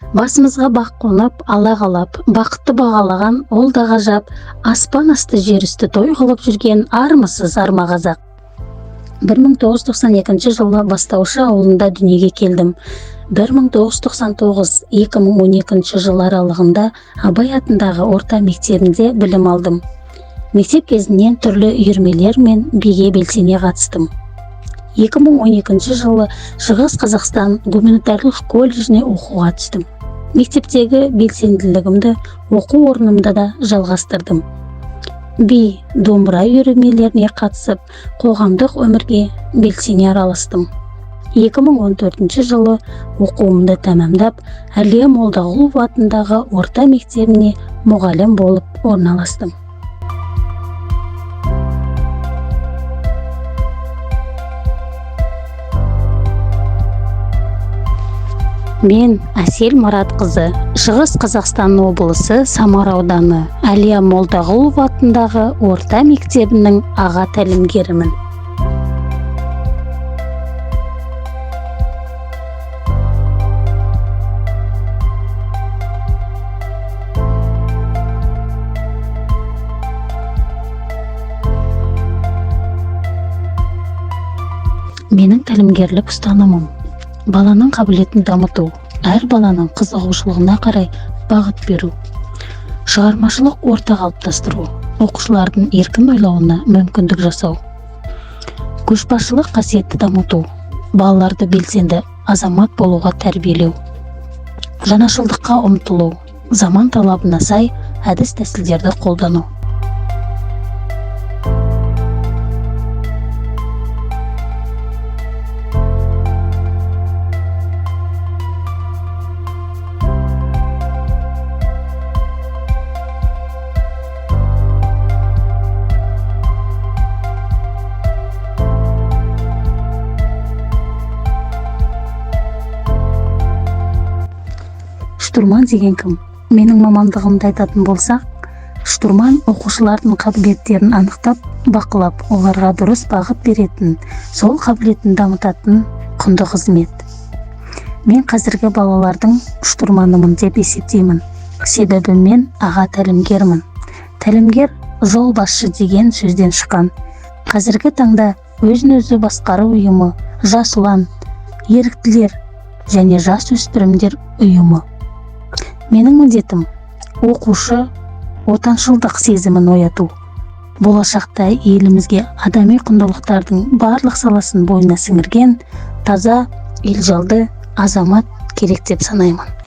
Басымызға бақ қонып, ала қалап, бақытты бағалаған ол да ғажап, аспан асты жер үсті той қылып жүрген армысыз арма қазақ. 1992 жылы Бастаушы ауылында дүниеге келдім. 1999-2012 жыл аралығында Абай атындағы орта мектебінде білім алдым. Мектеп кезінен түрлі үйірмелер мен биге белсене қатыстым. 2012 жылы Шығыс Қазақстан гуманитарлық колледжіне оқуға түстім. Мектептегі белсенділігімді оқу орнымда да жалғастырдым. Би, домбыра үйірмелеріне қатысып, қоғамдық өмірге белсене араластым. 2014 жылы оқуымды тәмамдап, Әлия Молдағұлова атындағы орта мектебіне мұғалім болып орналастым. Мен Әсел Мұратқызы, Шығыс Қазақстан облысы Самар ауданы Әлия Молдағұлова атындағы орта мектебінің аға тәлімгерімін. Менің тәлімгерлік ұстанымым баланың қабілетін дамыту, әр баланың қызығушылығына қарай бағыт беру, шығармашылық орта қалыптастыру, оқушылардың еркін ойлауына мүмкіндік жасау, көшбасшылық қасиетті дамыту, балаларды белсенді азамат болуға тәрбиелеу, жаңашылдыққа ұмтылу, заман талабына сай әдіс тәсілдерді қолдану. Штурман деген кім? Менің мамандығымды айтатын болсақ, штурман оқушылардың қабілеттерін анықтап, бақылап, оларға дұрыс бағыт беретін, сол қабілетін дамытатын құнды қызмет. Мен қазіргі балалардың штурманымын деп есептеймін. Себебі мен аға тәлімгермін. Тәлімгер жол басшы деген сөзден шыққан. Қазіргі таңда өзін-өзі басқару ұйымы, жас ұлан, еріктілер және жас өспірімдер ұйымы. Менің міндетім оқушы отаншылдық сезімін ояту. Болашақта елімізге адами құндылықтардың барлық саласын бойына сіңірген таза, елжалды азамат керек деп санаймын.